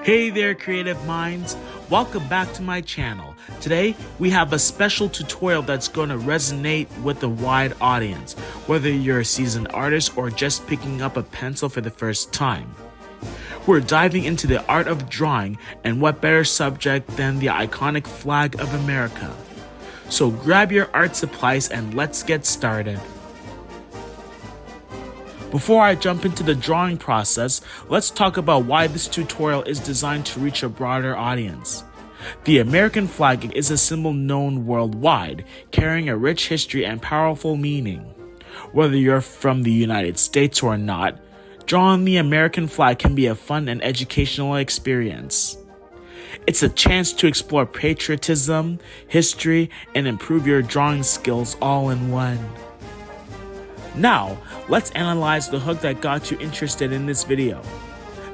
Hey there, creative minds! Welcome back to my channel. Today, we have a special tutorial that's going to resonate with a wide audience, whether you're a seasoned artist or just picking up a pencil for the first time. We're diving into the art of drawing, and what better subject than the iconic flag of America. So grab your art supplies and let's get started. Before I jump into the drawing process, let's talk about why this tutorial is designed to reach a broader audience. The American flag is a symbol known worldwide, carrying a rich history and powerful meaning. Whether you're from the United States or not, drawing the American flag can be a fun and educational experience. It's a chance to explore patriotism, history, and improve your drawing skills all in one. Now, let's analyze the hook that got you interested in this video.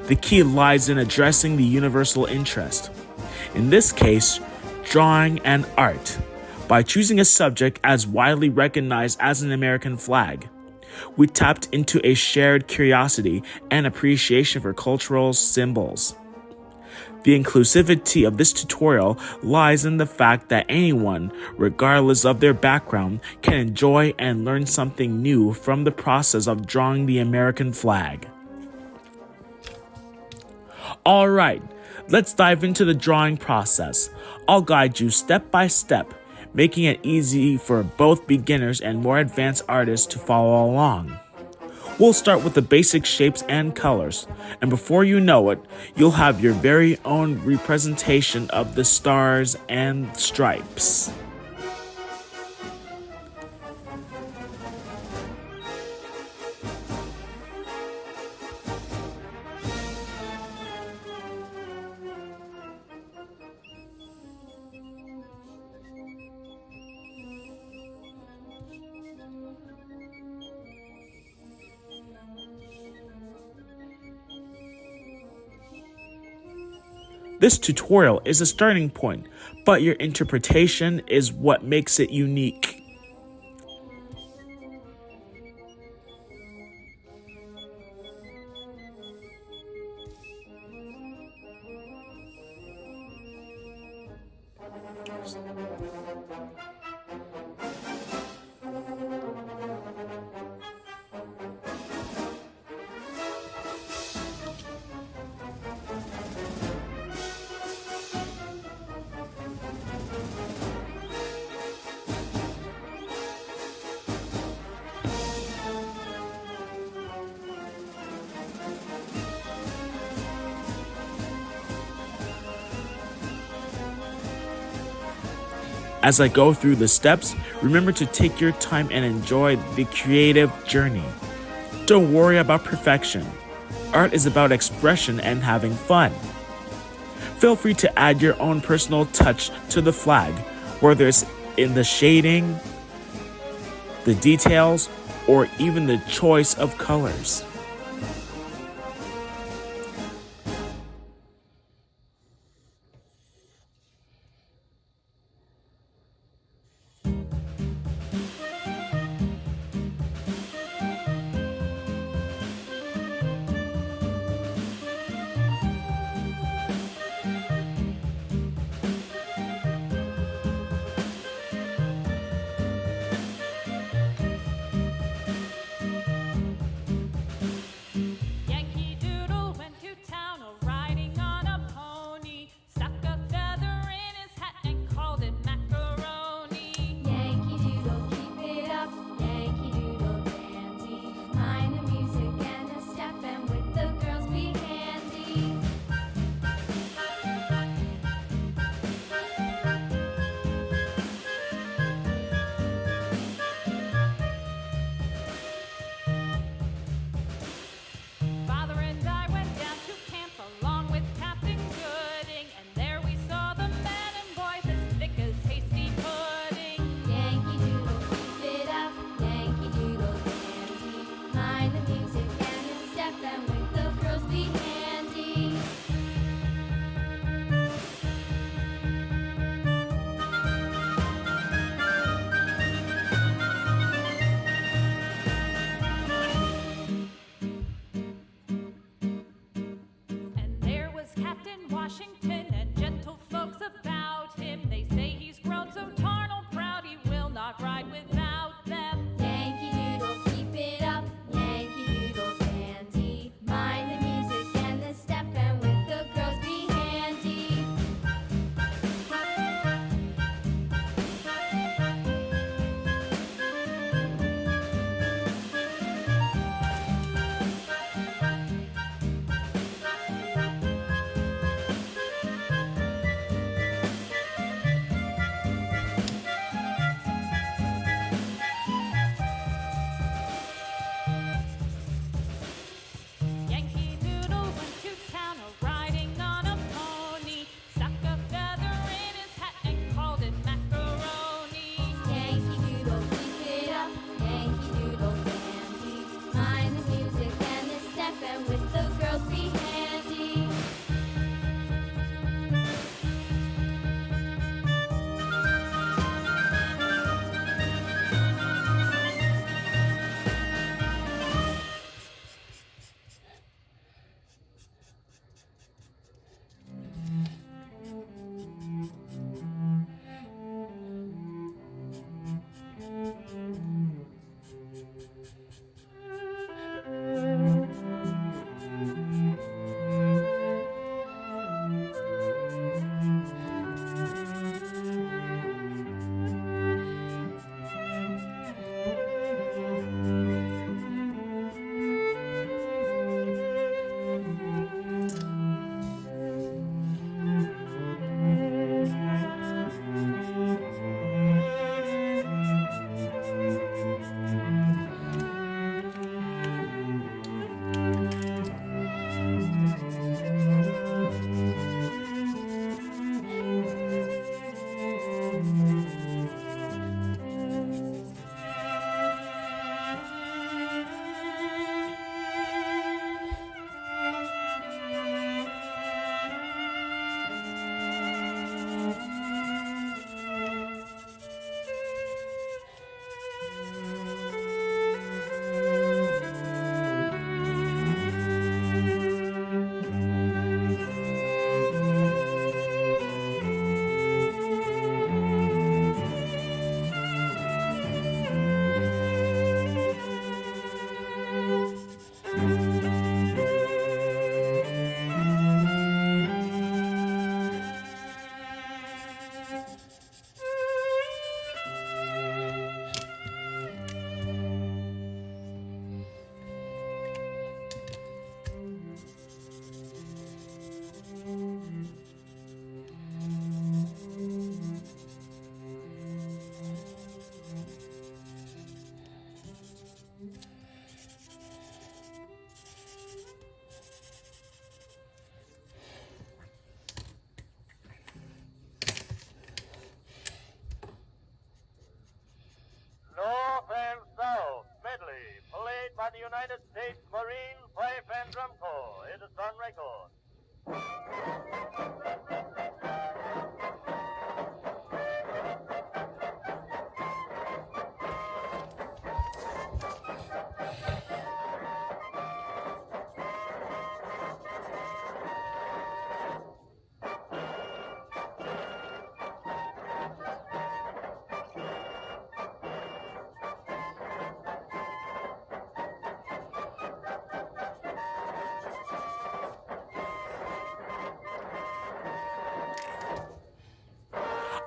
The key lies in addressing the universal interest. In this case, drawing and art. By choosing a subject as widely recognized as an American flag, we tapped into a shared curiosity and appreciation for cultural symbols. The inclusivity of this tutorial lies in the fact that anyone, regardless of their background, can enjoy and learn something new from the process of drawing the American flag. Alright, let's dive into the drawing process. I'll guide you step by step, making it easy for both beginners and more advanced artists to follow along. We'll start with the basic shapes and colors, and before you know it, you'll have your very own representation of the stars and stripes. This tutorial is a starting point, but your interpretation is what makes it unique. As I go through the steps, remember to take your time and enjoy the creative journey. Don't worry about perfection. Art is about expression and having fun. Feel free to add your own personal touch to the flag, whether it's in the shading, the details, or even the choice of colors. Captain Washington and gentle folks about him. They say he's grown so tarnal proud he will not ride without them. Yankee Doodle, keep it up, Yankee Doodle dandy. Mind the music and the step, and with the girls be handy. Yankee Doodle went to town riding on a pony. Stuck a feather in his hat and called it macaroni. Yankee Doodle, keep it up, Yankee Doodle dandy. Mind the music and the step, and with the girls be handy. North and South medley, played by the United States Marine Pipe and Drum Corps. It is on record.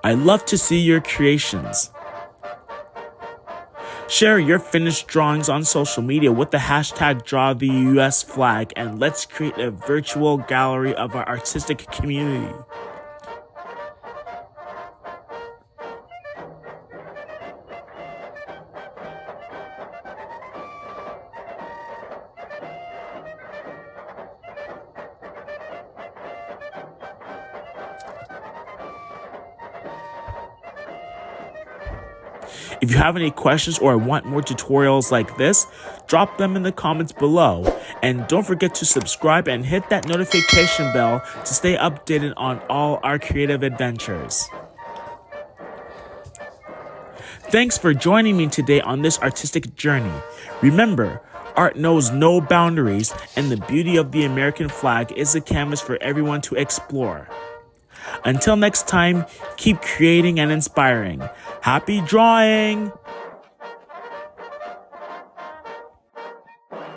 I love to see your creations. Share your finished drawings on social media with the hashtag #DrawTheUSFlag, and let's create a virtual gallery of our artistic community. If you have any questions or want more tutorials like this, drop them in the comments below. And don't forget to subscribe and hit that notification bell to stay updated on all our creative adventures. Thanks for joining me today on this artistic journey. Remember, Art knows no boundaries, and the beauty of the American flag is a canvas for everyone to explore. Until next time, keep creating and inspiring. Happy drawing!